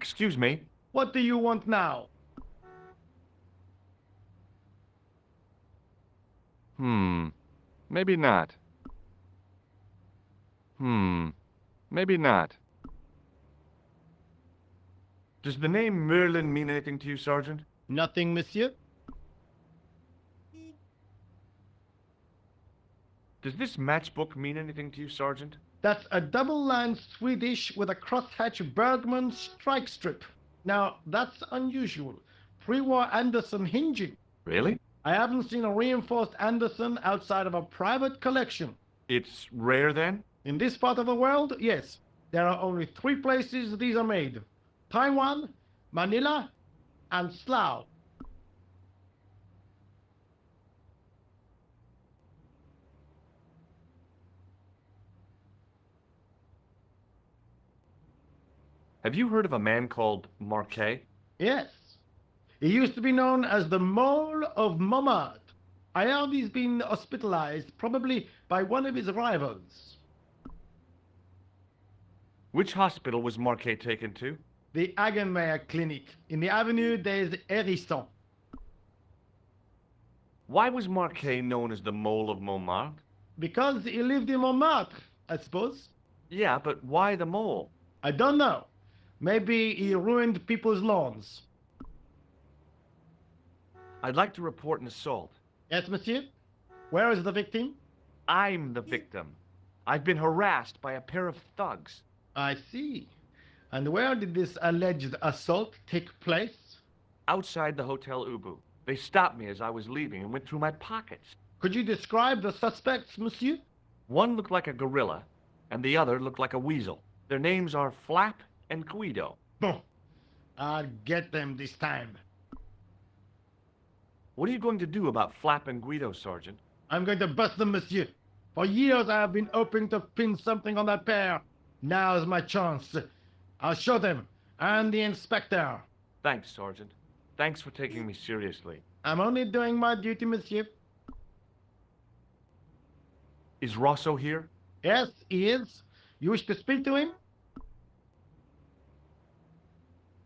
Excuse me? What do you want now? Maybe not. Maybe not. Does the name Merlin mean anything to you, Sergeant? Nothing, monsieur. Does this matchbook mean anything to you, Sergeant? That's a double-line Swedish with a crosshatch Bergman strike strip. Now, that's unusual. Pre-war Anderson hinging. Really? I haven't seen a reinforced Anderson outside of a private collection. It's rare, then? In this part of the world, yes. There are only 3 places these are made. Taiwan, Manila, and Slough. Have you heard of a man called Marquet? Yes. He used to be known as the Mole of Montmartre. I heard he's been hospitalized, probably by one of his rivals. Which hospital was Marquet taken to? The Hagenmeyer Clinic, in the Avenue des Hérissons. Why was Marquet known as the Mole of Montmartre? Because he lived in Montmartre, I suppose. Yeah, but why the mole? I don't know. Maybe he ruined people's lawns. I'd like to report an assault. Yes, monsieur? Where is the victim? I'm the victim. I've been harassed by a pair of thugs. I see. And where did this alleged assault take place? Outside the Hotel Ubu. They stopped me as I was leaving and went through my pockets. Could you describe the suspects, monsieur? One looked like a gorilla, and the other looked like a weasel. Their names are Flap and Guido. Bon. I'll get them this time. What are you going to do about Flap and Guido, Sergeant? I'm going to bust them, monsieur. For years I have been hoping to pin something on that pair. Now's my chance. I'll show them, and the inspector. Thanks, Sergeant. Thanks for taking me seriously. I'm only doing my duty, monsieur. Is Rosso here? Yes, he is. You wish to speak to him?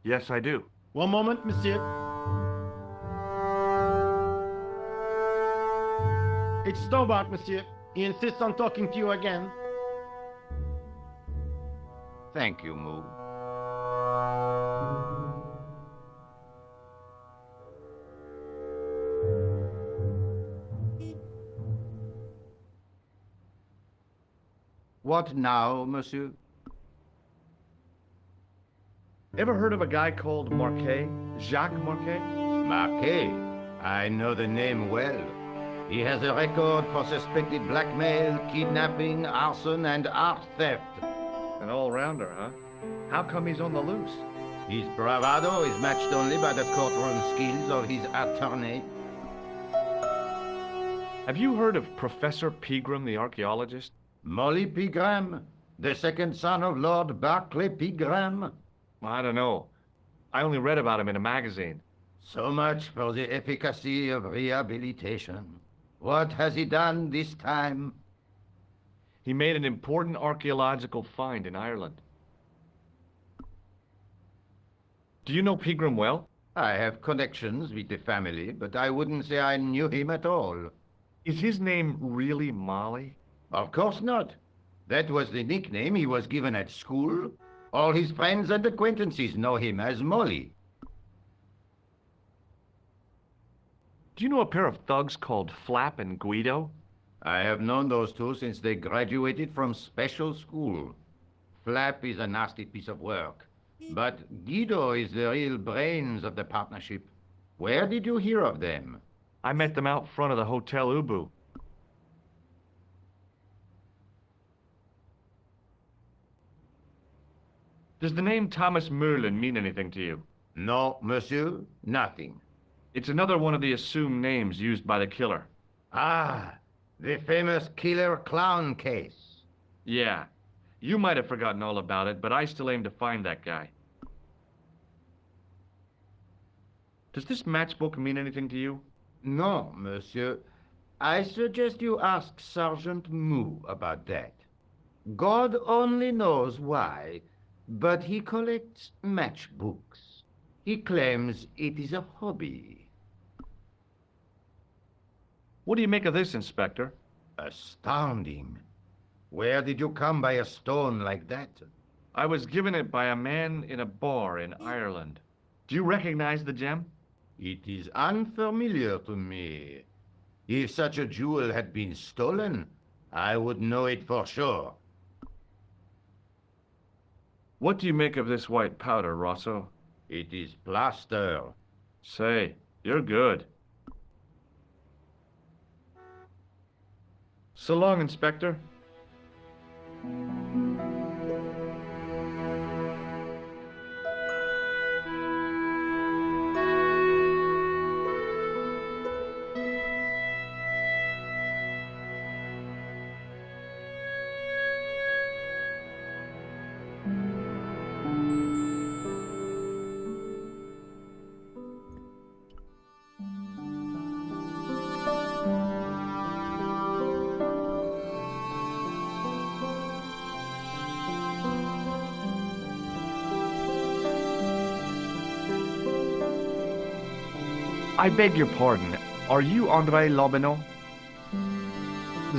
Yes, I do. One moment, monsieur. It's Stobart, monsieur. He insists on talking to you again. Thank you, Moo. What now, monsieur? Ever heard of a guy called Marquet? Jacques Marquet? Marquet. I know the name well. He has a record for suspected blackmail, kidnapping, arson, and art theft. An all-rounder, huh? How come he's on the loose? His bravado is matched only by the courtroom skills of his attorney. Have you heard of Professor Pegram, the archaeologist? Molly Pegram, the second son of Lord Barclay Pegram. I don't know. I only read about him in a magazine. So much for the efficacy of rehabilitation. What has he done this time? He made an important archaeological find in Ireland. Do you know Pegram well? I have connections with the family, but I wouldn't say I knew him at all. Is his name really Molly? Of course not. That was the nickname he was given at school. All his friends and acquaintances know him as Molly. Do you know a pair of thugs called Flap and Guido? I have known those two since they graduated from special school. Flap is a nasty piece of work, but Guido is the real brains of the partnership. Where did you hear of them? I met them out front of the Hotel Ubu. Does the name Thomas Merlin mean anything to you? No, monsieur, nothing. It's another one of the assumed names used by the killer. Ah, the famous killer clown case. Yeah. You might have forgotten all about it, but I still aim to find that guy. Does this matchbook mean anything to you? No, monsieur. I suggest you ask Sergeant Moo about that. God only knows why, but he collects matchbooks. He claims it is a hobby. What do you make of this, Inspector? Astounding. Where did you come by a stone like that? I was given it by a man in a bar in Ireland. Do you recognize the gem? It is unfamiliar to me. If such a jewel had been stolen, I would know it for sure. What do you make of this white powder, Rosso? It is plaster. Say, you're good. So long, Inspector. I beg your pardon. Are you André Lobineau?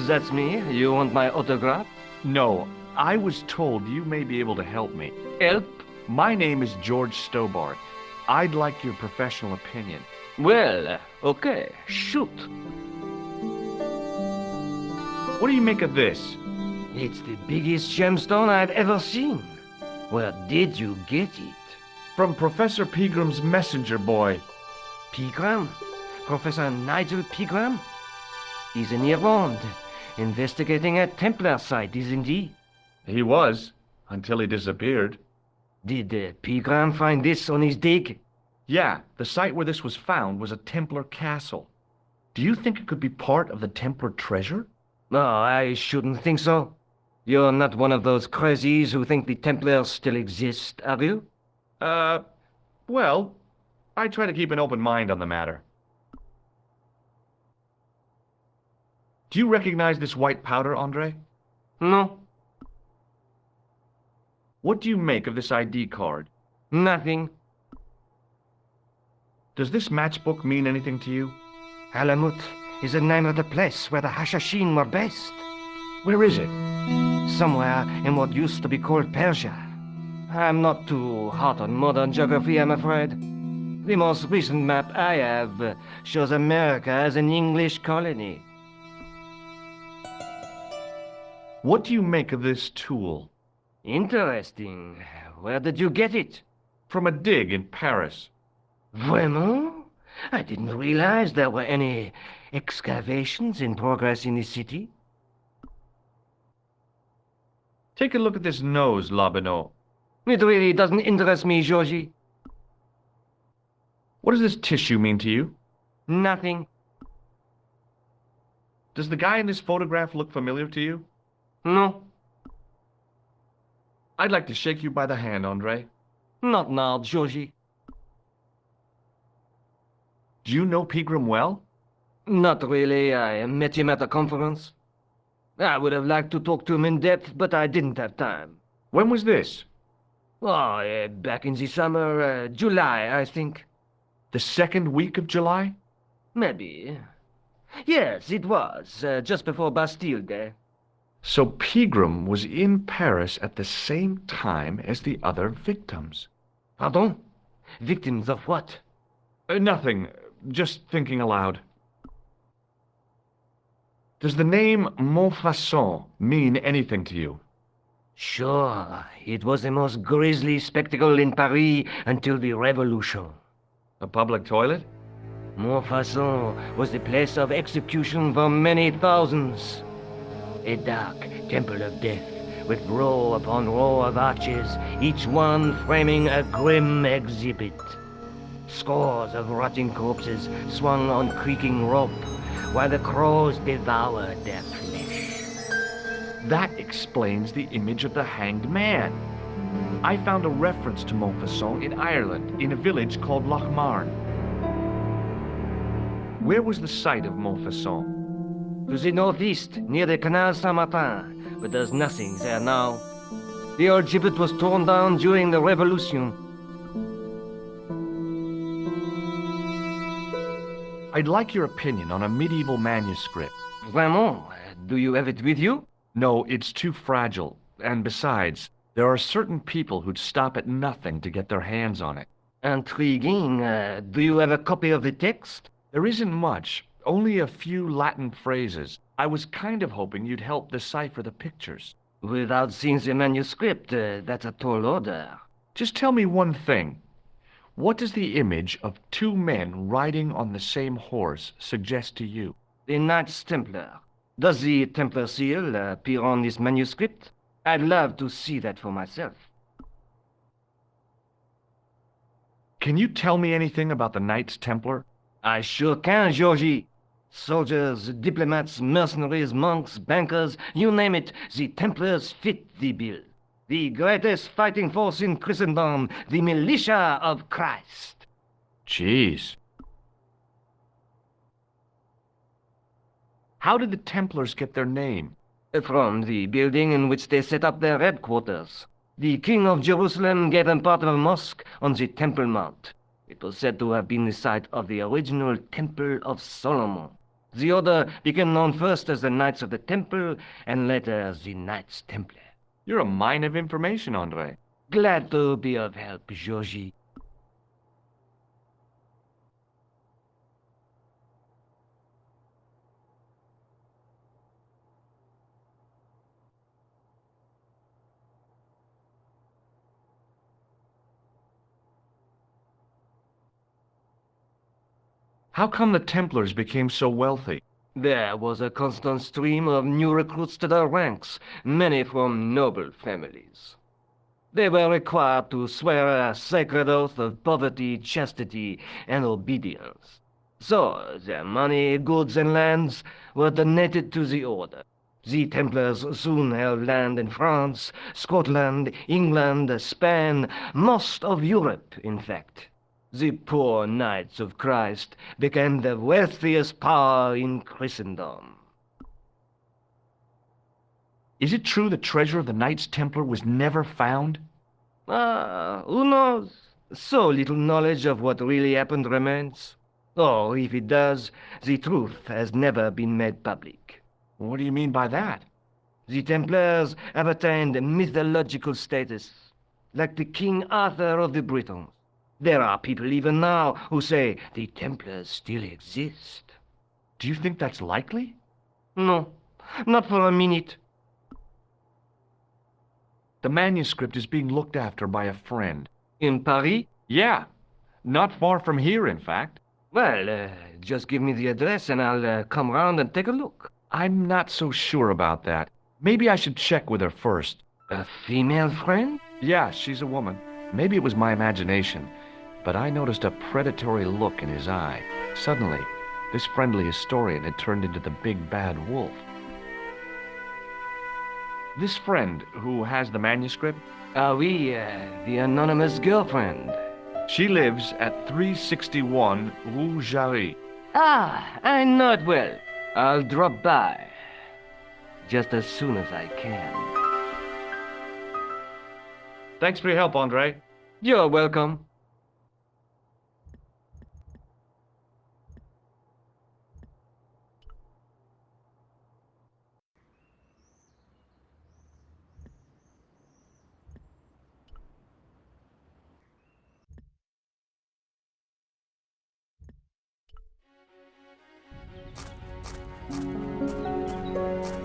That's me. You want my autograph? No. I was told you may be able to help me. Help? My name is George Stobart. I'd like your professional opinion. Well, okay. Shoot. What do you make of this? It's the biggest gemstone I've ever seen. Where did you get it? From Professor Pegram's messenger boy. Pegram? Professor Nigel Pegram? He's in Ireland, investigating a Templar site, isn't he? He was, until he disappeared. Did Pegram find this on his dig? Yeah, the site where this was found was a Templar castle. Do you think it could be part of the Templar treasure? No, I shouldn't think so. You're not one of those crazies who think the Templars still exist, are you? Well, I try to keep an open mind on the matter. Do you recognize this white powder, Andre? No, What do you make of this ID card? nothing. Does this matchbook mean anything to you? Alamut is the name of the place where the Hashashin were based. Where is it? Somewhere in what used to be called Persia. I'm not too hot on modern geography, I'm afraid. The most recent map I have shows America as an English colony. What do you make of this tool? Interesting. Where did you get it? From a dig in Paris. Vraiment? I didn't realize there were any excavations in progress in the city. Take a look at this nose, Lobineau. It really doesn't interest me, Georgie. What does this tissue mean to you? Nothing. Does the guy in this photograph look familiar to you? No, I'd like to shake you by the hand, Andre. not now, Georgie. Do you know Pegram well? Not really. I met him at a conference. I would have liked to talk to him in depth, but I didn't have time. When was this? Oh, back in the summer, July, I think. The second week of July? Maybe. Yes, it was, just before Bastille Day. So Pegram was in Paris at the same time as the other victims. Pardon? Victims of what? Nothing. Just thinking aloud. Does the name Montfaucon mean anything to you? Sure, it was the most grisly spectacle in Paris until the Revolution. A public toilet? Montfaucon was the place of execution for many thousands. A dark temple of death, with row upon row of arches, each one framing a grim exhibit. Scores of rotting corpses swung on creaking rope, while the crows devoured their flesh. That explains the image of the hanged man. I found a reference to Montfaucon in Ireland, in a village called Lochmarn. Where was the site of Montfaucon? To the northeast, near the Canal Saint-Martin, but there's nothing there now. The old gibbet was torn down during the Revolution. I'd like your opinion on a medieval manuscript. Vraiment? Do you have it with you? No, it's too fragile. And besides, there are certain people who'd stop at nothing to get their hands on it. Intriguing. Do you have a copy of the text? There isn't much, only a few Latin phrases. I was kind of hoping you'd help decipher the pictures. Without seeing the manuscript, that's a tall order. Just tell me one thing. What does the image of two men riding on the same horse suggest to you? The Knights Templar. Does the Templar seal appear on this manuscript? I'd love to see that for myself. Can you tell me anything about the Knights Templar? I sure can, Georgie. Soldiers, diplomats, mercenaries, monks, bankers, you name it, the Templars fit the bill. The greatest fighting force in Christendom, the militia of Christ. Jeez. How did the Templars get their name? From the building in which they set up their headquarters. The King of Jerusalem gave them part of a mosque on the Temple Mount. It was said to have been the site of the original Temple of Solomon. The order became known first as the Knights of the Temple, and later as the Knights Templar. You're a mine of information, André. Glad to be of help, Georgie. How come the Templars became so wealthy? There was a constant stream of new recruits to their ranks, many from noble families. They were required to swear a sacred oath of poverty, chastity, and obedience. So their money, goods, and lands were donated to the order. The Templars soon held land in France, Scotland, England, Spain, most of Europe, in fact. The poor Knights of Christ became the wealthiest power in Christendom. Is it true the treasure of the Knights Templar was never found? Who knows? So little knowledge of what really happened remains. Or, if it does, the truth has never been made public. What do you mean by that? The Templars have attained mythological status, like the King Arthur of the Britons. There are people even now who say the Templars still exist. Do you think that's likely? No, not for a minute. The manuscript is being looked after by a friend. In Paris? Yeah, not far from here, in fact. Well, just give me the address and I'll come round and take a look. I'm not so sure about that. Maybe I should check with her first. A female friend? Yeah, she's a woman. Maybe it was my imagination, but I noticed a predatory look in his eye. Suddenly, this friendly historian had turned into the big bad wolf. This friend who has the manuscript? Oui, the anonymous girlfriend. She lives at 361 Rue Jarry. Ah, I know it well. I'll drop by. Just as soon as I can. Thanks for your help, André. You're welcome.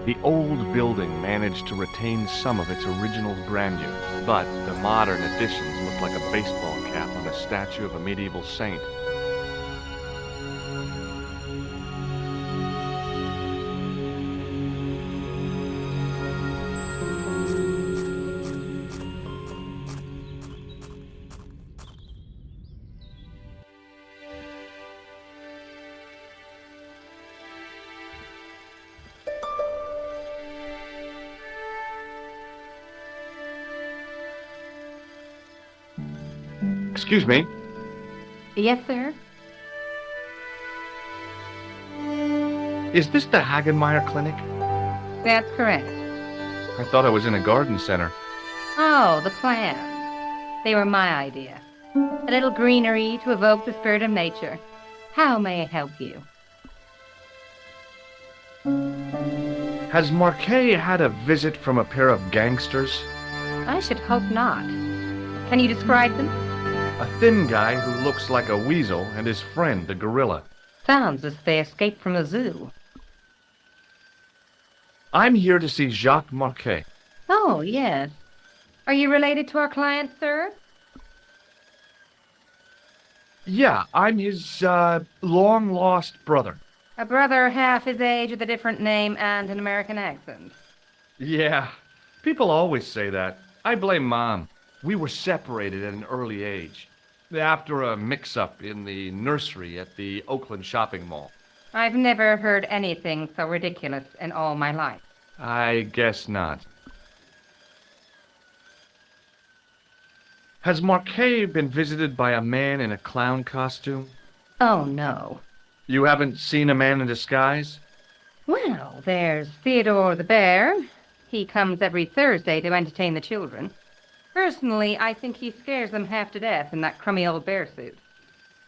The old building managed to retain some of its original grandeur, but the modern additions look like a baseball cap on a statue of a medieval saint. Excuse me. Yes, sir. Is this the Hagenmeyer Clinic? That's correct. I thought I was in a garden center. Oh, the plans. They were my idea. A little greenery to evoke the spirit of nature. How may I help you? Has Marquet had a visit from a pair of gangsters? I should hope not. Can you describe them? A thin guy who looks like a weasel and his friend, a gorilla. Sounds as if they escaped from a zoo. I'm here to see Jacques Marquet. Oh, yes. Are you related to our client, sir? Yeah, I'm his, long-lost brother. A brother half his age with a different name and an American accent. Yeah, people always say that. I blame Mom. We were separated at an early age, after a mix-up in the nursery at the Oakland shopping mall. I've never heard anything so ridiculous in all my life. I guess not. Has Marquet been visited by a man in a clown costume? Oh, no. You haven't seen a man in disguise? Well, there's Theodore the bear. He comes every Thursday to entertain the children. Personally, I think he scares them half to death in that crummy old bear suit.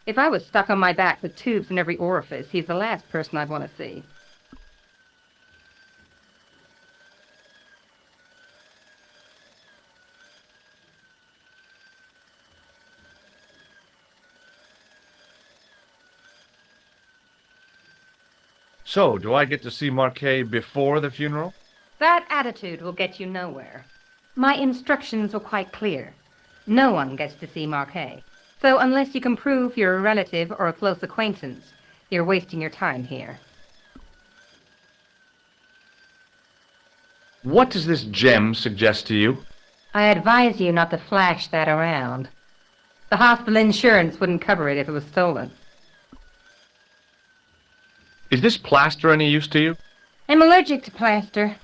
If I was stuck on my back with tubes in every orifice, he's the last person I'd want to see. So, do I get to see Marquet before the funeral? That attitude will get you nowhere. My instructions were quite clear. No one gets to see Marquet. So unless you can prove you're a relative or a close acquaintance, you're wasting your time here. What does this gem suggest to you? I advise you not to flash that around. The hospital insurance wouldn't cover it if it was stolen. Is this plaster any use to you? I'm allergic to plaster.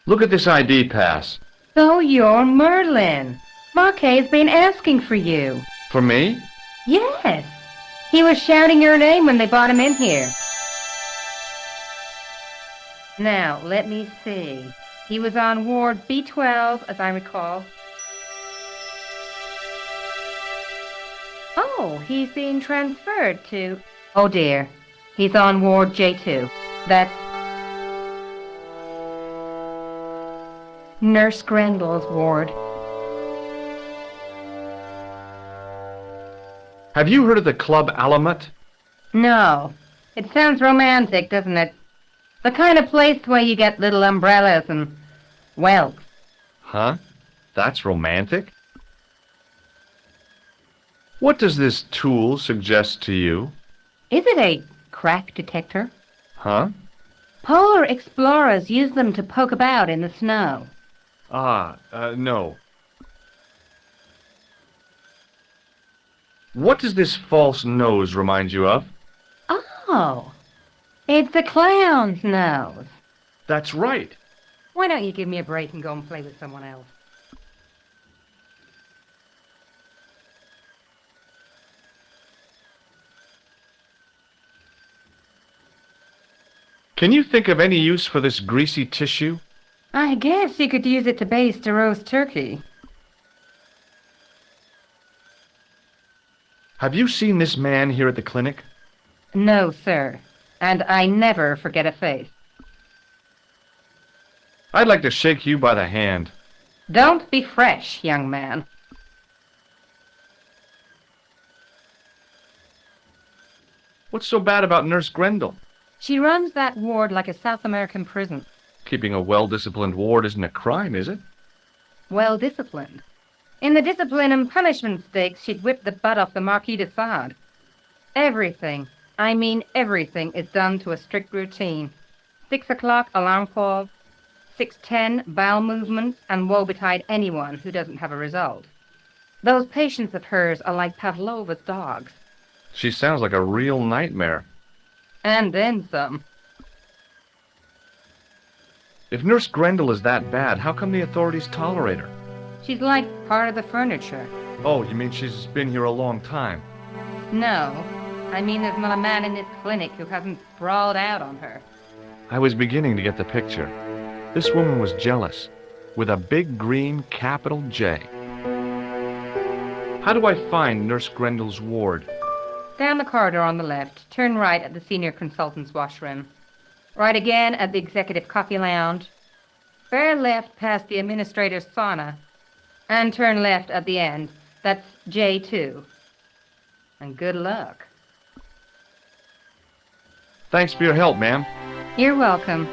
Look at this ID pass. So you're Merlin. Marquet's been asking for you. For me? Yes. He was shouting your name when they brought him in here. Now, let me see. He was on ward B12, as I recall. Oh, he's being transferred to... Oh, dear. He's on ward J2. That's Nurse Grendel's ward. Have you heard of the Club Alamut? No. It sounds romantic, doesn't it? The kind of place where you get little umbrellas and whelks. Huh? That's romantic? What does this tool suggest to you? Is it a crack detector? Huh? Polar explorers use them to poke about in the snow. No. What does this false nose remind you of? Oh, it's a clown's nose. That's right. Why don't you give me a break and go and play with someone else? Can you think of any use for this greasy tissue? I guess you could use it to baste a roast turkey. Have you seen this man here at the clinic? No, sir. And I never forget a face. I'd like to shake you by the hand. Don't be fresh, young man. What's so bad about Nurse Grendel? She runs that ward like a South American prison. Keeping a well-disciplined ward isn't a crime, is it? Well disciplined. In the discipline and punishment stakes, she'd whip the butt off the Marquis de Sade. Everything, I mean everything, is done to a strict routine. 6 o'clock, alarm call. 6:10, bowel movements, and woe betide anyone who doesn't have a result. Those patients of hers are like Pavlova's dogs. She sounds like a real nightmare. And then some. If Nurse Grendel is that bad, how come the authorities tolerate her? She's like part of the furniture. Oh, you mean she's been here a long time? No, I mean there's not a man in this clinic who hasn't sprawled out on her. I was beginning to get the picture. This woman was jealous. with a big green capital J. How do I find Nurse Grendel's ward? Down the corridor on the left, turn right at the senior consultant's washroom. Right again at the executive coffee lounge. Bear left past the administrator's sauna. And turn left at the end. That's J2. And good luck. Thanks for your help, ma'am. You're welcome.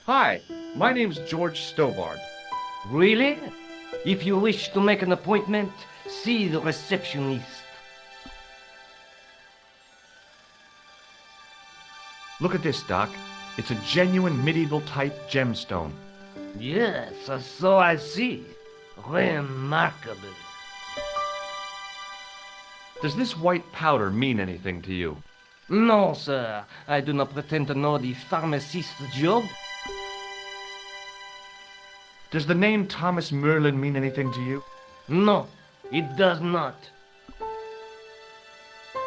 Hi, my name's George Stobart. Really? If you wish to make an appointment, see the receptionist. Look at this, Doc. It's a genuine medieval-type gemstone. Yes, so I see. Remarkable. Does this white powder mean anything to you? No, sir. I do not pretend to know the pharmacist's job. Does the name Thomas Merlin mean anything to you? No, it does not.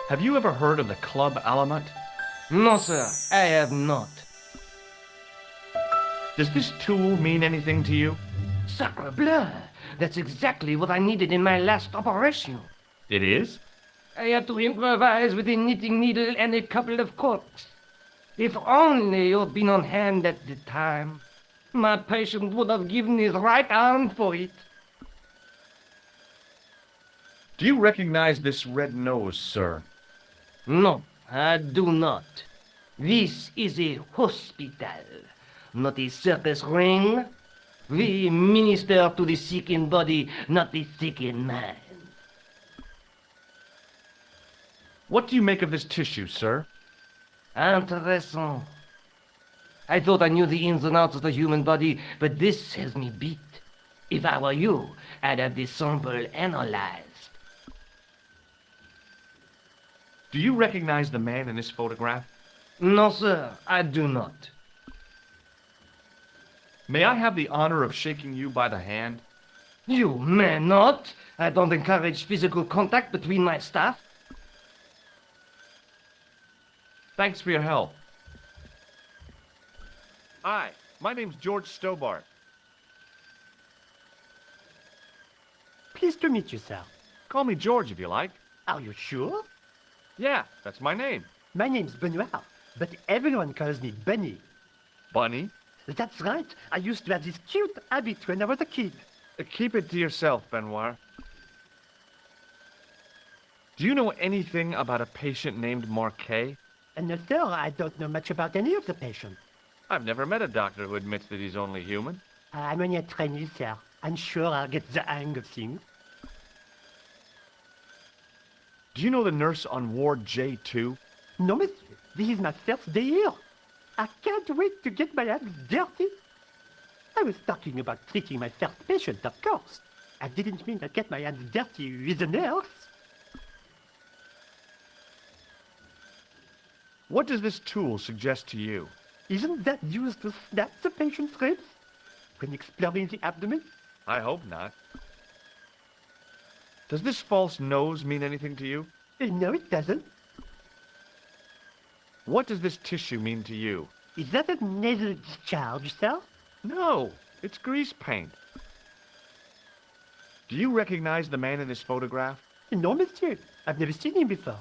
Have you ever heard of the Club Alamut? No, sir, I have not. Does this tool mean anything to you? Sacre bleu! That's exactly what I needed in my last operation. It is? I had to improvise with a knitting needle and a couple of corks. If only you'd been on hand at the time, my patient would have given his right arm for it. Do you recognize this red nose, sir? No, I do not. This is a hospital, not a circus ring. We minister to the sick in body, not the sick in mind. What do you make of this tissue, sir? Intéressant. I thought I knew the ins and outs of the human body, but this has me beat. If I were you, I'd have this sample analyzed. Do you recognize the man in this photograph? No, sir, I do not. May I have the honor of shaking you by the hand? You may not. I don't encourage physical contact between my staff. Thanks for your help. Hi, my name's George Stobart. Pleased to meet you, sir. Call me George if you like. Are you sure? Yeah, that's my name. My name's Benoit, but everyone calls me Bunny. Bunny? That's right. I used to have this cute habit when I was a kid. Keep it to yourself, Benoit. Do you know anything about a patient named Marquet? And no, sir, I don't know much about any of the patients. I've never met a doctor who admits that he's only human. I'm only a trainee, sir. I'm sure I'll get the hang of things. Do you know the nurse on Ward J2? No, monsieur. This is my first day here. I can't wait to get my hands dirty. I was talking about treating my first patient, of course. I didn't mean to get my hands dirty with a nurse. What does this tool suggest to you? Isn't that used to snap the patient's ribs when exploring the abdomen? I hope not. Does this false nose mean anything to you? No, it doesn't. What does this tissue mean to you? Is that a nasal discharge, sir? No, it's grease paint. Do you recognize the man in this photograph? No, monsieur. I've never seen him before.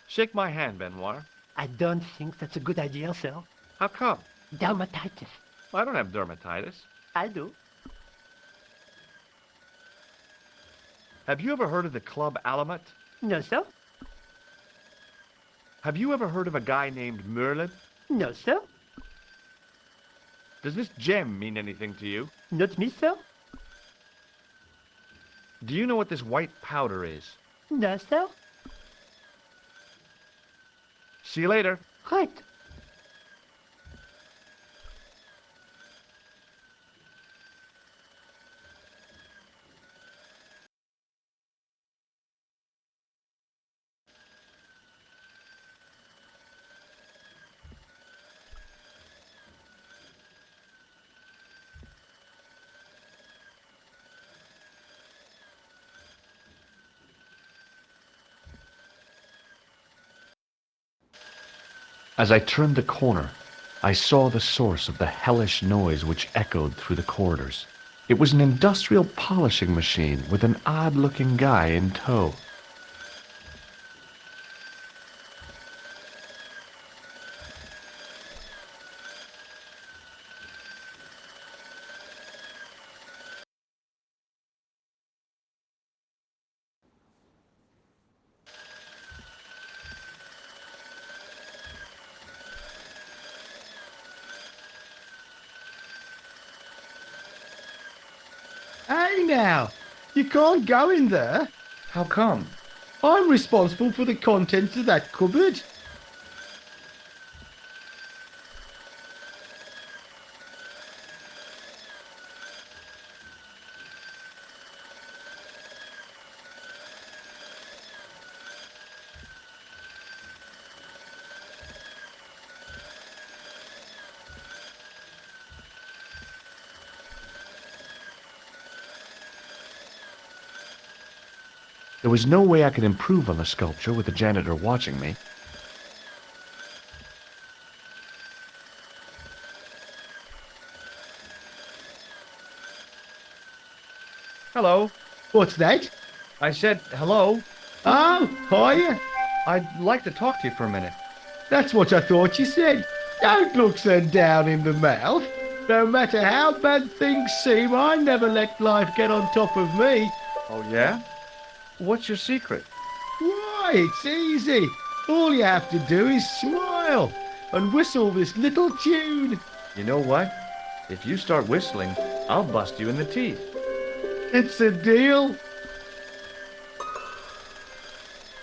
Shake my hand, Benoit. I don't think that's a good idea, sir. How come? Dermatitis. I don't have dermatitis. I do. Have you ever heard of the Club Alamut? No, sir. Have you ever heard of a guy named Merlin? No, sir. Does this gem mean anything to you? Not me, sir. Do you know what this white powder is? No, sir. See you later. Right. As I turned the corner, I saw the source of the hellish noise which echoed through the corridors. It was an industrial polishing machine with an odd-looking guy in tow. Hey now, you can't go in there. How come? I'm responsible for the contents of that cupboard. There was no way I could improve on the sculpture with the janitor watching me. Hello. What's that? I said hello. Oh, hiya. I'd like to talk to you for a minute. That's what I thought you said. Don't look so down in the mouth. No matter how bad things seem, I never let life get on top of me. Oh, yeah? What's your secret? Why, it's easy. All you have to do is smile and whistle this little tune. You know what? If you start whistling, I'll bust you in the teeth. It's a deal.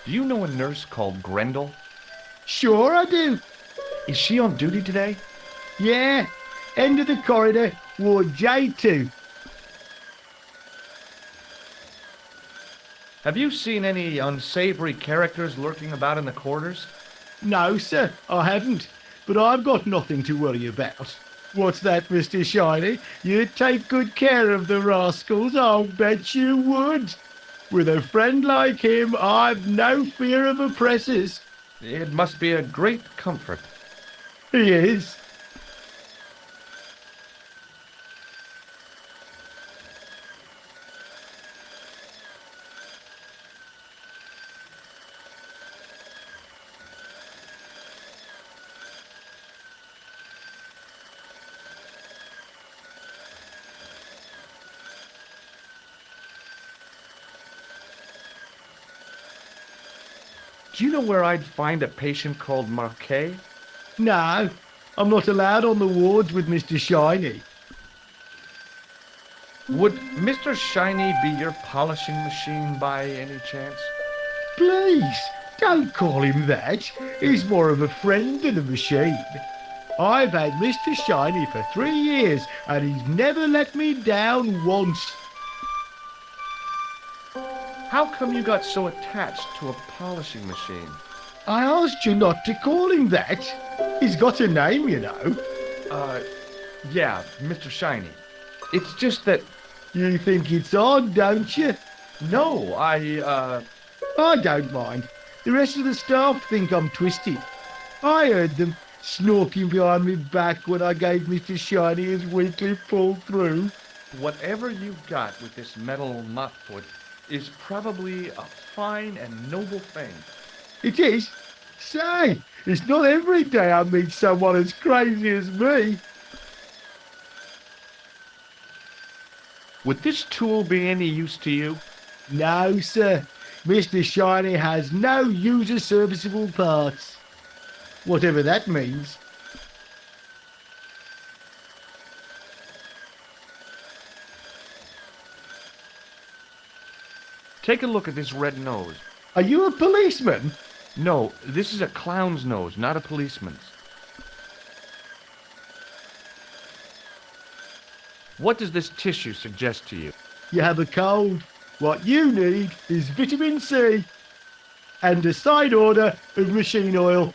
Do you know a nurse called Grendel? Sure I do. Is she on duty today? Yeah. End of the corridor, Ward J2. Have you seen any unsavory characters lurking about in the corridors? No, sir, I haven't. But I've got nothing to worry about. What's that, Mr. Shiny? You'd take good care of the rascals, I'll bet you would. With a friend like him, I've no fear of oppressors. It must be a great comfort. He is. Do you know where I'd find a patient called Marquet? No, I'm not allowed on the wards with Mr. Shiny. Would Mr. Shiny be your polishing machine by any chance? Please, don't call him that. He's more of a friend than a machine. I've had Mr. Shiny for 3 years, and he's never let me down once. How come you got so attached to a polishing machine? I asked you not to call him that. He's got a name, you know. Yeah, Mr. Shiny. It's just that... You think it's odd, don't you? No, I don't mind. The rest of the staff think I'm twisted. I heard them snorking behind my back when I gave Mr. Shiny his weekly pull-through. Whatever you've got with this metal mop-foot is probably a fine and noble thing. It is? Say, it's not every day I meet someone as crazy as me. Would this tool be any use to you? No, sir. Mr. Shiny has no user-serviceable parts. Whatever that means. Take a look at this red nose. Are you a policeman? No, this is a clown's nose, not a policeman's. What does this tissue suggest to you? You have a cold. What you need is vitamin C and a side order of machine oil.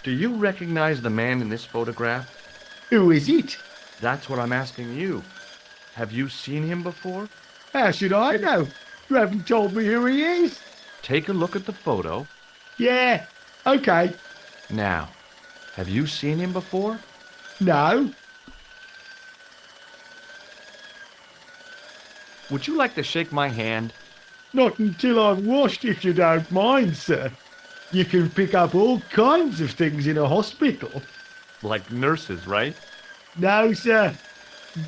Do you recognize the man in this photograph? Who is it? That's what I'm asking you. Have you seen him before? How should I know? You haven't told me who he is. Take a look at the photo Yeah, okay. Now, have you seen him before? No, Would you like to shake my hand? not until I've washed, if you don't mind, sir. You can pick up all kinds of things in a hospital. Like nurses, right? No, sir.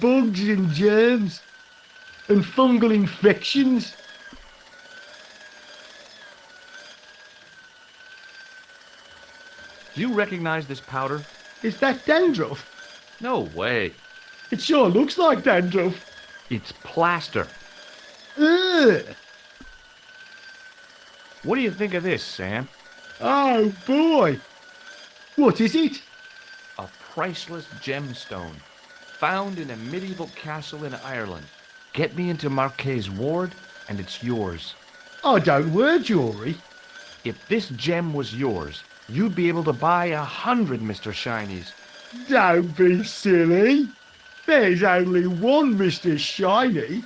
Bugs and germs and fungal infections. Do you recognize this powder? Is that dandruff? No way. It sure looks like dandruff. It's plaster. Ugh. What do you think of this, Sam? Oh, boy. What is it? A priceless gemstone found in a medieval castle in Ireland. Get me into Marquet's ward, and it's yours. I don't wear jewellery. If this gem was yours, you'd be able to buy 100 Mr. Shinies. Don't be silly. There's only one Mr. Shiny.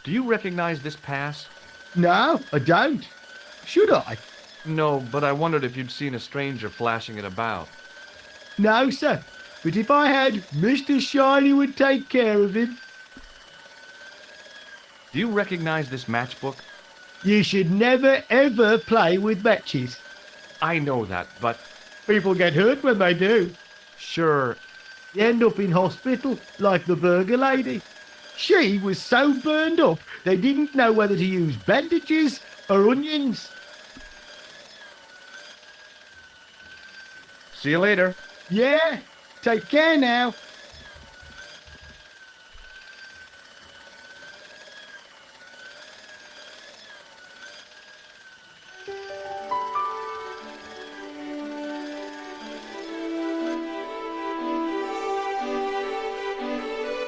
Do you recognize this pass? No, I don't. Should I? No, but I wondered if you'd seen a stranger flashing it about. No, sir. But if I had, Mr. Shiny would take care of him. Do you recognize this matchbook? You should never, ever play with matches. I know that, but People get hurt when they do. sure, You end up in hospital, like the burger lady. She was so burned up, they didn't know whether to use bandages or onions. see you later. Yeah, take care now.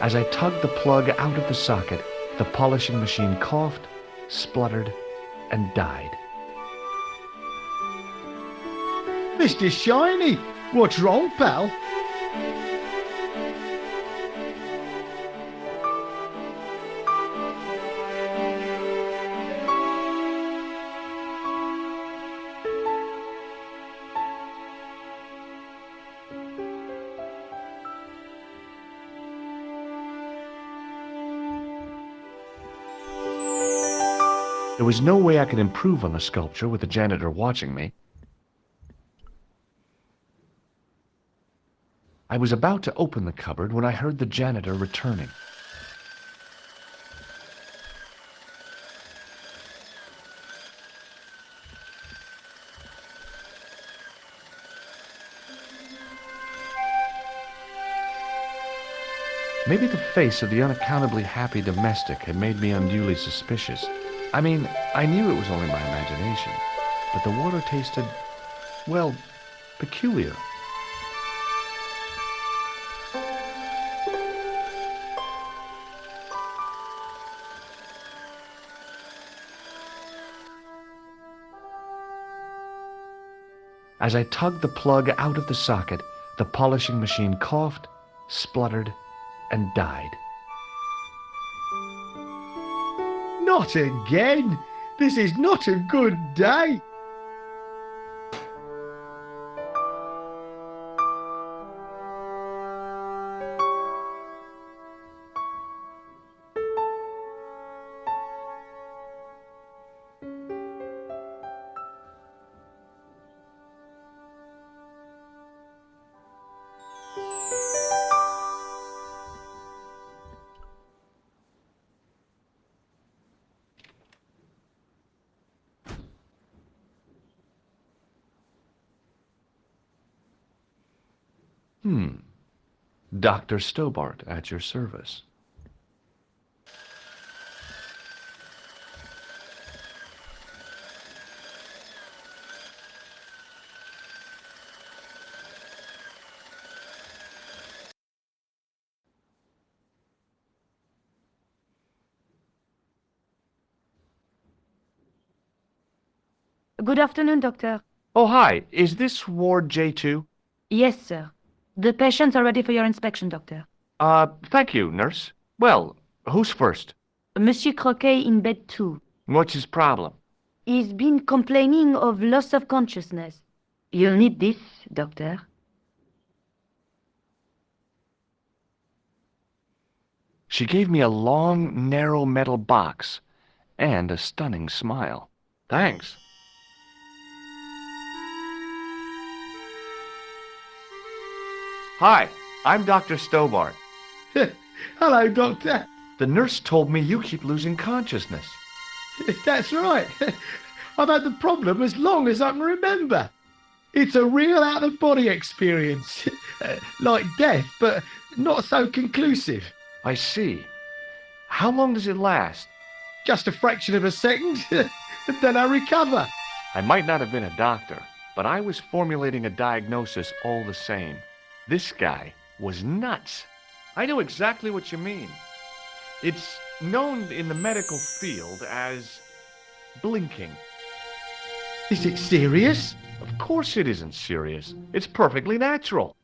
As I tugged the plug out of the socket, the polishing machine coughed, spluttered, and died. Mr. Shiny, what's wrong, pal? There was no way I could improve on the sculpture with the janitor watching me. I was about to open the cupboard when I heard the janitor returning. Maybe the face of the unaccountably happy domestic had made me unduly suspicious. I mean, I knew it was only my imagination, but the water tasted, well, peculiar. As I tugged the plug out of the socket, the polishing machine coughed, spluttered, and died. Not again. This is not a good day. Dr. Stobart at your service. Good afternoon, doctor. Oh, hi. Is this Ward J2? Yes, sir. The patients are ready for your inspection, doctor. Thank you, nurse. Well, who's first? Monsieur Croquet in bed 2. What's his problem? He's been complaining of loss of consciousness. You'll need this, Doctor. She gave me a long, narrow metal box and a stunning smile. Thanks. Hi, I'm Dr. Stobart. Hello, Doctor. The nurse told me you keep losing consciousness. That's right. I've had the problem as long as I can remember. It's a real out-of-body experience. Like death, but not so conclusive. I see. How long does it last? Just a fraction of a second, and then I recover. I might not have been a doctor, but I was formulating a diagnosis all the same. This guy was nuts. I know exactly what you mean. It's known in the medical field as blinking. Is it serious? Of course it isn't serious. It's perfectly natural.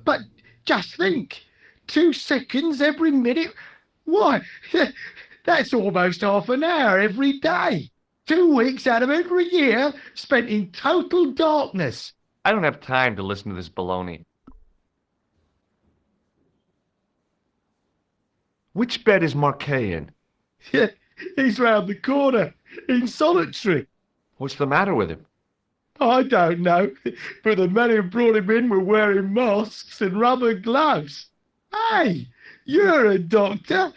But just think, 2 seconds every minute? Why, that's almost half an hour every day. 2 weeks out of every year spent in total darkness. I don't have time to listen to this baloney. Which bed is Marquet in? He's round the corner, in solitary. What's the matter with him? I don't know, but the men who brought him in were wearing masks and rubber gloves. Hey, you're a doctor.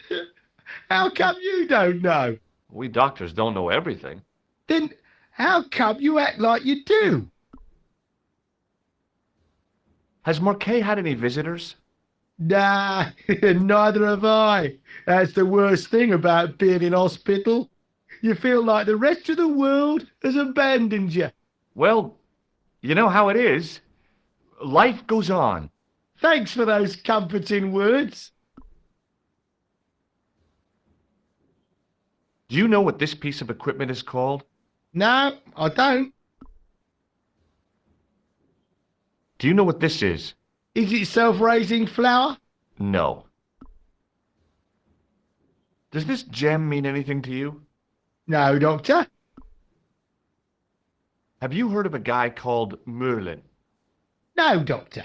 How come you don't know? We doctors don't know everything. Then how come you act like you do? Has Marquet had any visitors? Nah, neither have I. That's the worst thing about being in hospital. You feel like the rest of the world has abandoned you. Well, you know how it is. Life goes on. Thanks for those comforting words. Do you know what this piece of equipment is called? No, I don't. Do you know what this is? Is it self-raising flour? No. Does this gem mean anything to you? No, Doctor. Have you heard of a guy called Merlin? No, Doctor.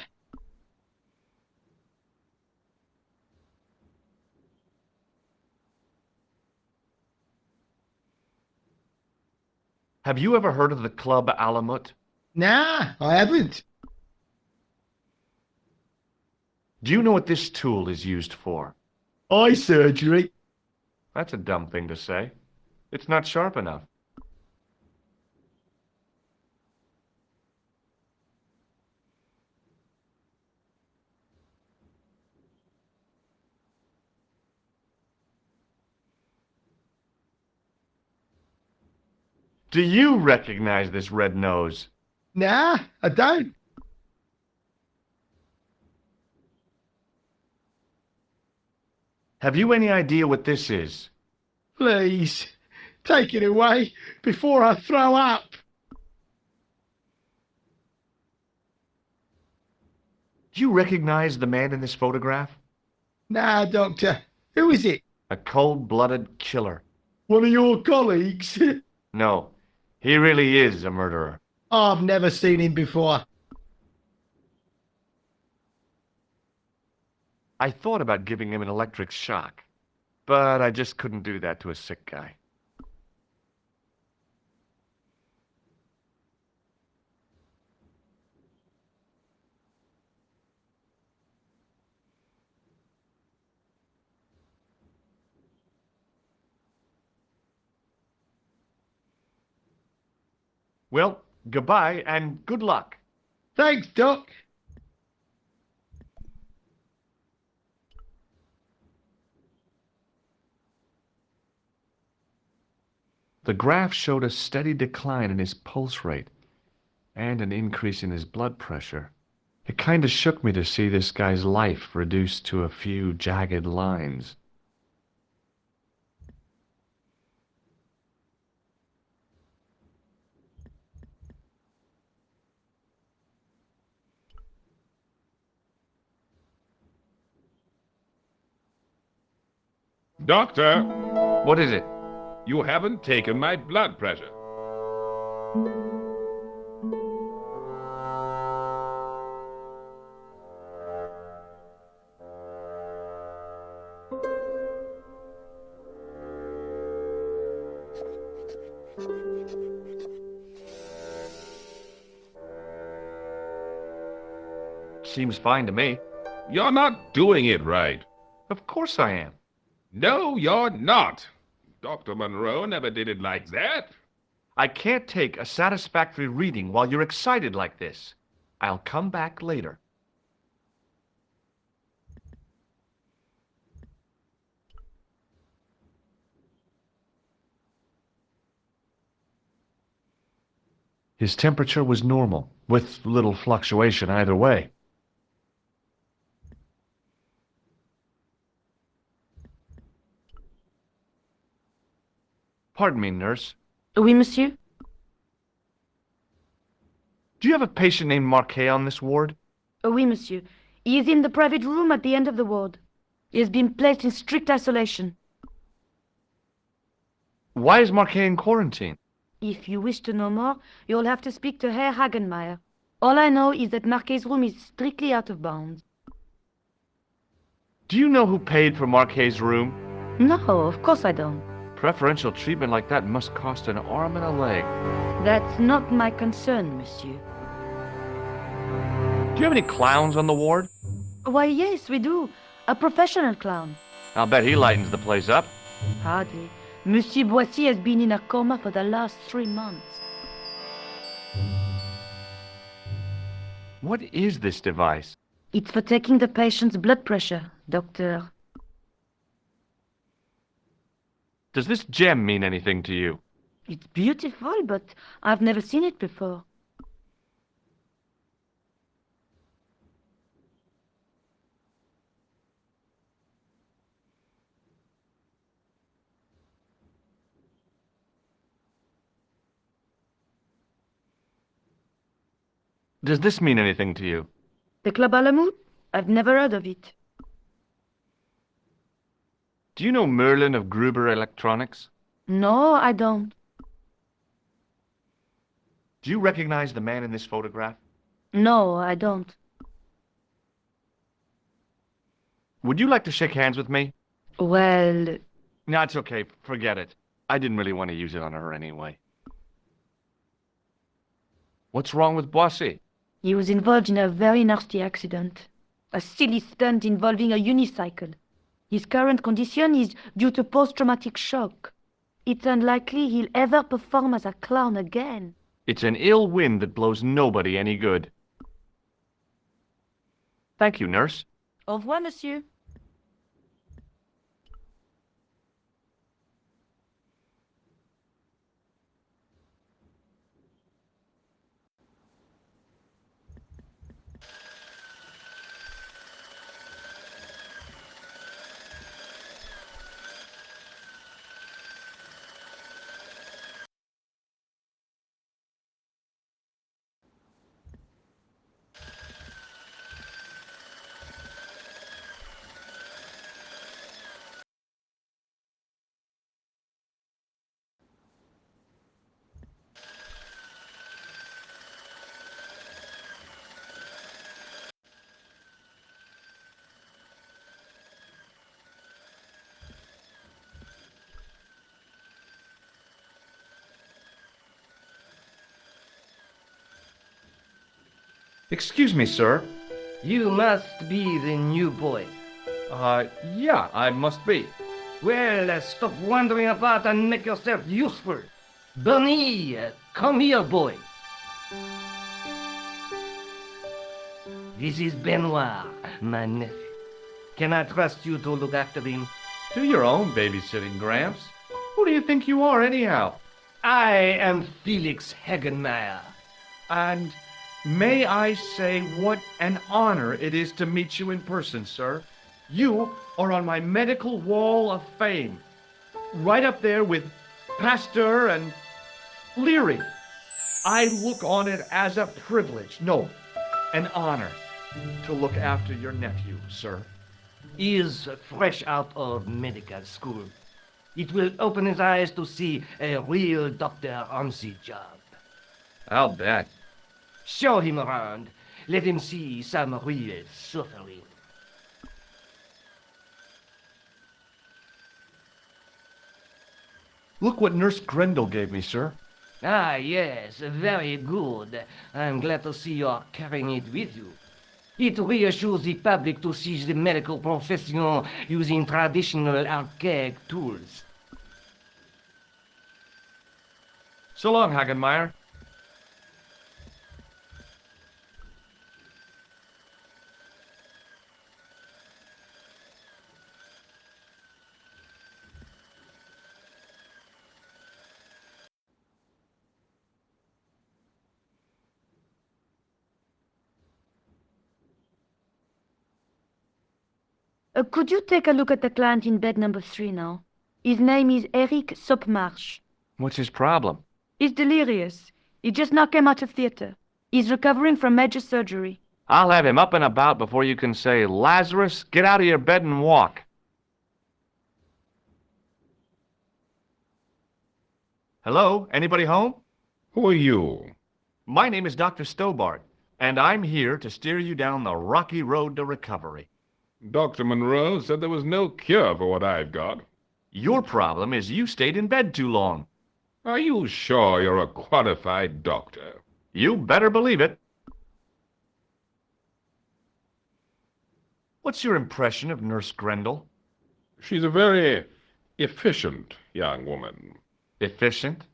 Have you ever heard of the Club Alamut? Nah, I haven't. Do you know what this tool is used for? Eye surgery. That's a dumb thing to say. It's not sharp enough. Do you recognize this red nose? Nah, I don't. Have you any idea what this is? Please, take it away before I throw up. Do you recognize the man in this photograph? Nah, Doctor. Who is it? A cold-blooded killer. One of your colleagues? No, he really is a murderer. I've never seen him before. I thought about giving him an electric shock, but I just couldn't do that to a sick guy. Well, goodbye and good luck. Thanks, Doc. The graph showed a steady decline in his pulse rate and an increase in his blood pressure. It kind of shook me to see this guy's life reduced to a few jagged lines. Doctor, What is it? you haven't taken my blood pressure. Seems fine to me. You're not doing it right. Of course I am. No, you're not. Dr. Monroe never did it like that. I can't take a satisfactory reading while you're excited like this. I'll come back later. His temperature was normal, with little fluctuation either way. Pardon me, nurse. Oui, monsieur? Do you have a patient named Marquet on this ward? Oui, monsieur. He is in the private room at the end of the ward. He has been placed in strict isolation. Why is Marquet in quarantine? If you wish to know more, you'll have to speak to Herr Hagenmeier. All I know is that Marquet's room is strictly out of bounds. Do you know who paid for Marquet's room? No, of course I don't. Preferential treatment like that must cost an arm and a leg. That's not my concern, monsieur. Do you have any clowns on the ward? Why, yes, we do. A professional clown. I'll bet he lightens the place up. Hardly. Monsieur Boissy has been in a coma for the last 3 months. What is this device? It's for taking the patient's blood pressure, doctor. Does this gem mean anything to you? It's beautiful, but I've never seen it before. Does this mean anything to you? The Club Alamut? I've never heard of it. Do you know Merlin of Gruber Electronics? No, I don't. Do you recognize the man in this photograph? No, I don't. Would you like to shake hands with me? Well, No, it's okay. Forget it. I didn't really want to use it on her anyway. What's wrong with Boissy? he was involved in a very nasty accident. A silly stunt involving a unicycle. His current condition is due to post-traumatic shock. It's unlikely he'll ever perform as a clown again. It's an ill wind that blows nobody any good. Thank you, nurse. Au revoir, monsieur. Excuse me, sir. You must be the new boy. Yeah, I must be. Well, stop wandering about and make yourself useful. Bernie, come here, boy. This is Benoit, my nephew. Can I trust you to look after him? Do your own babysitting, Gramps. Who do you think you are, anyhow? I am Felix Hagenmeier. And may I say what an honor it is to meet you in person, sir. You are on my medical wall of fame. Right up there with Pasteur and Leary. I look on it as a privilege, no, an honor, to look after your nephew, sir. He is fresh out of medical school. It will open his eyes to see a real doctor on the job. I'll bet. Show him around. Let him see some real suffering. Look what Nurse Grendel gave me, sir. Ah, yes, very good. I'm glad to see you're carrying it with you. It reassures the public to see the medical professional using traditional archaic tools. So long, Hagenmeyer. Could you take a look at the client in bed number 3 now? His name is Eric Sopmarsh. What's his problem? He's delirious. He just now came out of theater. He's recovering from major surgery. I'll have him up and about before you can say, Lazarus, get out of your bed and walk. Hello? Anybody home? Who are you? My name is Dr. Stobart, and I'm here to steer you down the rocky road to recovery. Dr. Monroe said there was no cure for what I've got. Your problem is you stayed in bed too long. Are you sure you're a qualified doctor? You better believe it. What's your impression of Nurse Grendel? She's a very efficient young woman. Efficient?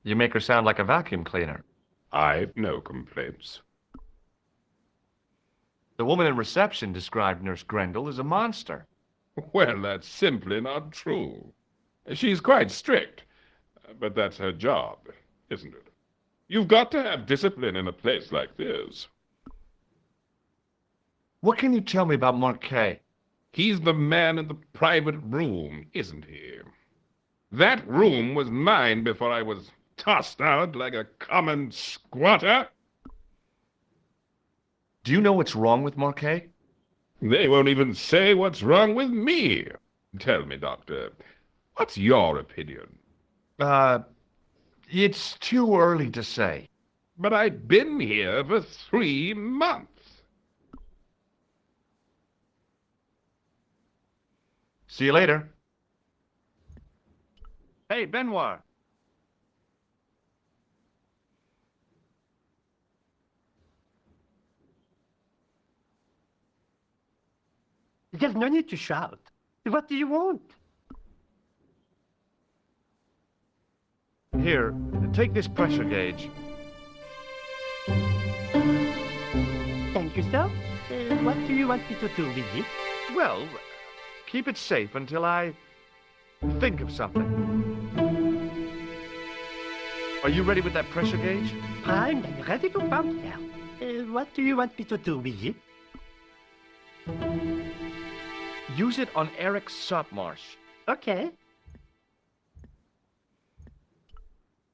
You make her sound like a vacuum cleaner. I've no complaints. The woman in reception described Nurse Grendel as a monster. Well, that's simply not true. She's quite strict, but that's her job, isn't it? You've got to have discipline in a place like this. What can you tell me about Marquet? He's the man in the private room, isn't he? That room was mine before I was tossed out like a common squatter. Do you know what's wrong with Marquet? They won't even say what's wrong with me. Tell me, Doctor, what's your opinion? It's too early to say. But I've been here for 3 months. See you later. Hey, Benoit. There's no need to shout. What do you want? Here, take this pressure gauge. Thank you, sir. What do you want me to do with it? Well, keep it safe until I think of something. Are you ready with that pressure gauge? I'm ready to pump, sir. What do you want me to do with it? Use it on Eric Sopmarsh. Okay.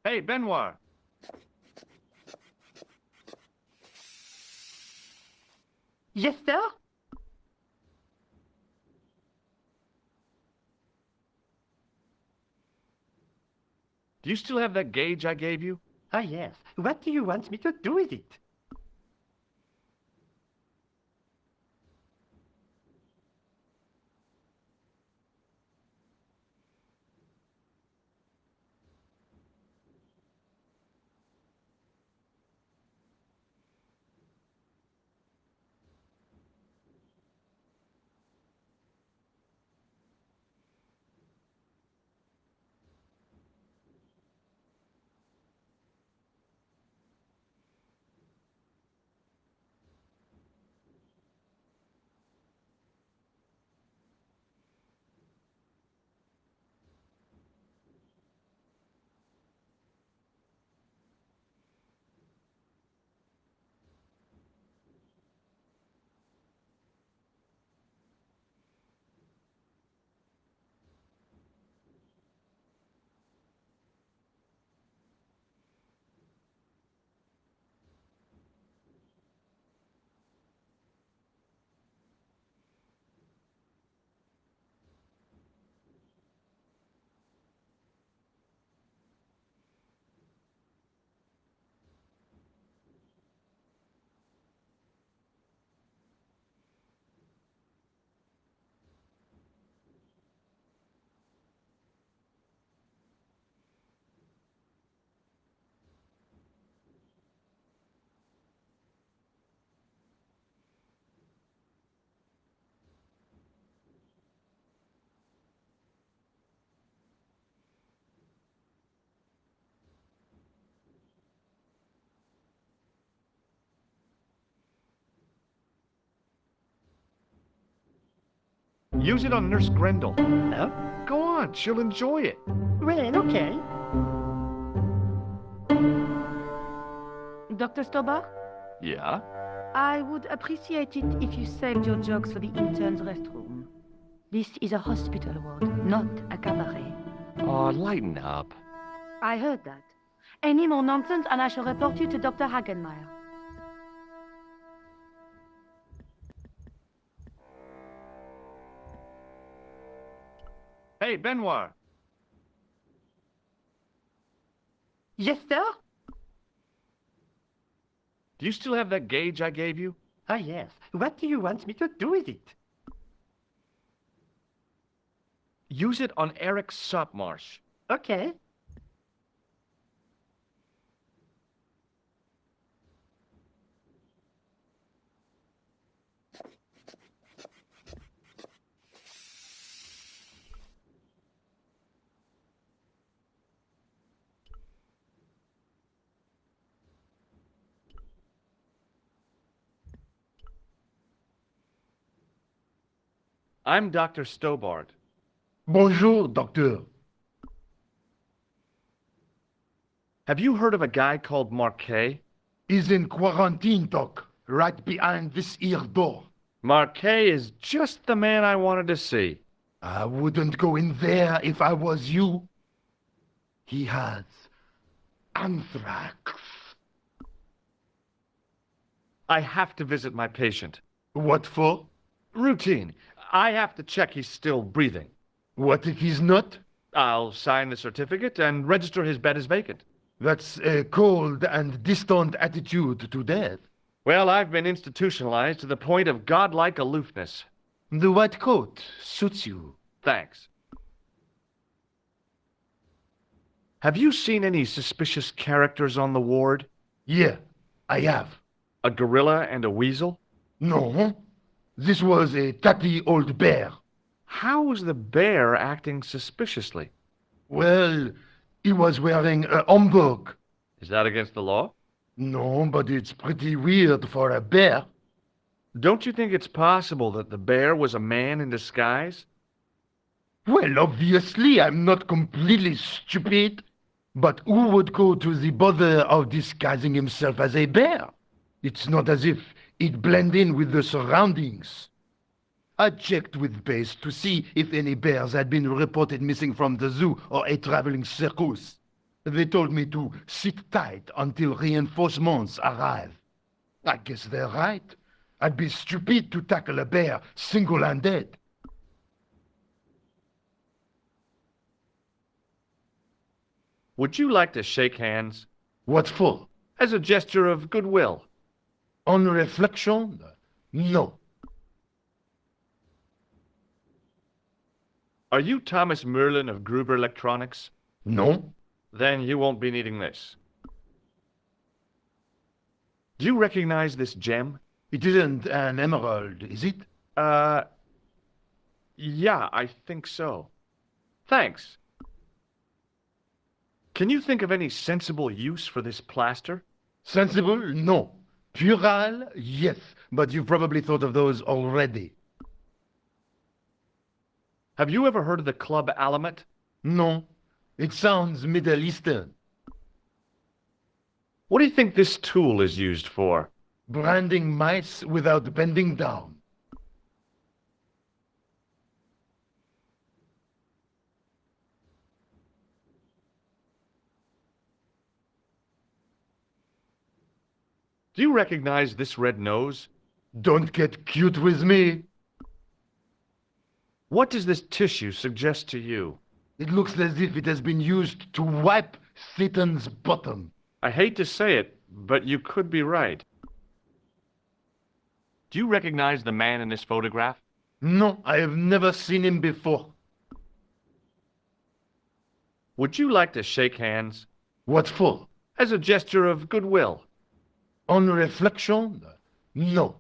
Hey, Benoit. Yes, sir? Do you still have that gauge I gave you? Ah, yes. What do you want me to do with it? Use it on Nurse Grendel. Huh? Go on, she'll enjoy it. Well, okay. Dr. Stober, Yeah? I would appreciate it if you saved your jokes for the intern's restroom. This is a hospital ward, not a cabaret. Oh, lighten up. I heard that. Any more nonsense and I shall report you to Dr. Hagenmeyer. Hey, Benoit. Yes, sir? Do you still have that gauge I gave you? Ah, yes. What do you want me to do with it? Use it on Eric Sopmarsh. Okay. I'm Dr. Stobart. Bonjour, docteur. Have you heard of a guy called Marquet? He's in quarantine, doc, right behind this here door. Marquet is just the man I wanted to see. I wouldn't go in there if I was you. He has anthrax. I have to visit my patient. What for? Routine. I have to check he's still breathing. What if he's not? I'll sign the certificate and register his bed as vacant. That's a cold and distant attitude to death. Well, I've been institutionalized to the point of godlike aloofness. The white coat suits you. Thanks. Have you seen any suspicious characters on the ward? Yeah, I have. A gorilla and a weasel? No, this was a tatty old bear. How was the bear acting suspiciously? Well, he was wearing a homburg. Is that against the law? No, but it's pretty weird for a bear. Don't you think it's possible that the bear was a man in disguise? Well, obviously, I'm not completely stupid. But who would go to the bother of disguising himself as a bear? It's not as if he'd blend in with the surroundings. I checked with base to see if any bears had been reported missing from the zoo or a traveling circus. They told me to sit tight until reinforcements arrive. I guess they're right. I'd be stupid to tackle a bear single-handed. Would you like to shake hands? What for? As a gesture of goodwill. On reflection, no. Are you Thomas Merlin of Gruber Electronics? No. Then you won't be needing this. Do you recognize this gem? It isn't an emerald, is it? Yeah, I think so. Thanks. Can you think of any sensible use for this plaster? Sensible? No. Puerile? Yes. But you've probably thought of those already. Have you ever heard of the Club Alamet? No. It sounds Middle Eastern. What do you think this tool is used for? Branding mice without bending down. Do you recognize this red nose? Don't get cute with me. What does this tissue suggest to you? It looks as if it has been used to wipe Satan's bottom. I hate to say it, but you could be right. Do you recognize the man in this photograph? No, I have never seen him before. Would you like to shake hands? What for? As a gesture of goodwill. On reflection, no.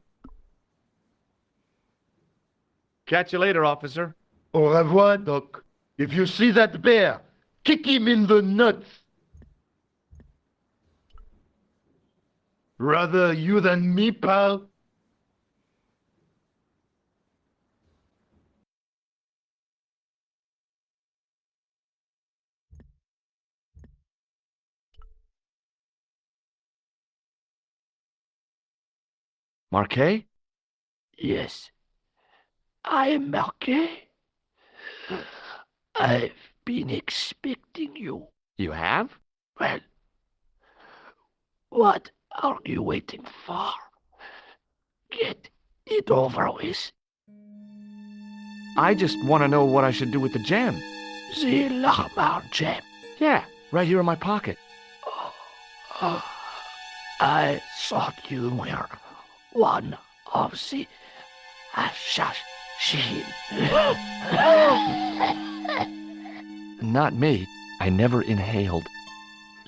Catch you later, officer. Au revoir, Doc. If you see that bear, kick him in the nuts. Rather you than me, pal. Marquet? Yes, I am Marquet. I've been expecting you. You have? Well, what are you waiting for? Get it over with. I just want to know what I should do with the gem. The Lamar gem. Yeah, right here in my pocket. I thought you were one of the assassins. Not me. I never inhaled.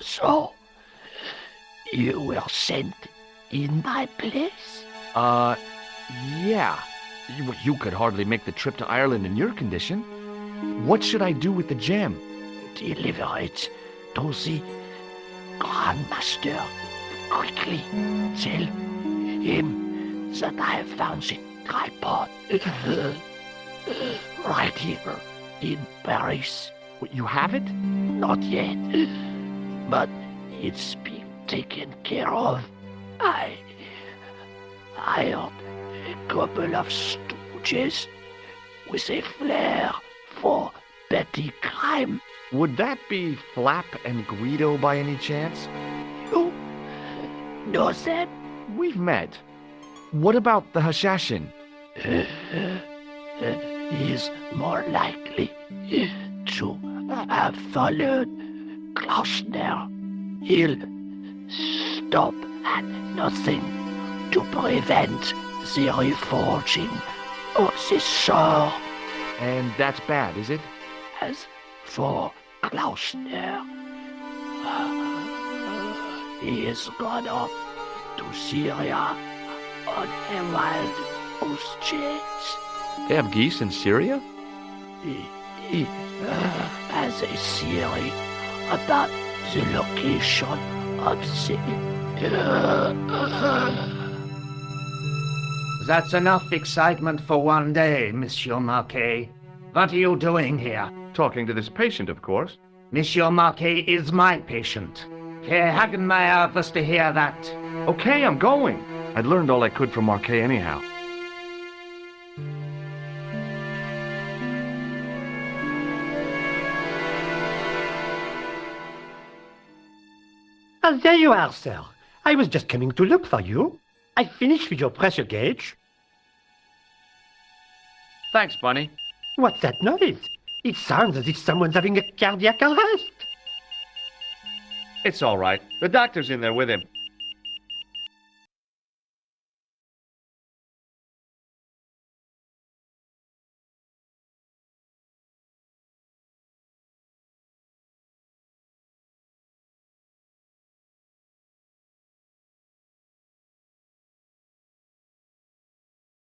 So, you were sent in my place? Yeah. You could hardly make the trip to Ireland in your condition. What should I do with the gem? Deliver it to the Grandmaster. Quickly, tell him that I have found the tripod right here in Paris. You have it? Not yet, but it's being taken care of. I hired a couple of stooges with a flair for petty crime. Would that be Flap and Guido by any chance? You know them? We've met. What about the Hashashin? He's more likely to have followed Klausner. He'll stop at nothing to prevent the reforging of the sword. And that's bad, is it? As for Klausner, he has gone off to Syria on a wild goose chase. They have geese in Syria? He has a theory about the location of the... That's enough excitement for one day, Monsieur Marquet. What are you doing here? Talking to this patient, of course. Monsieur Marquet is my patient. Herr Hagenmeyer was to hear that. Okay, I'm going. I'd learned all I could from Marquet anyhow. There you are, sir. I was just coming to look for you. I finished with your pressure gauge. Thanks, Bunny. What's that noise? It sounds as if someone's having a cardiac arrest. It's all right. The doctor's in there with him.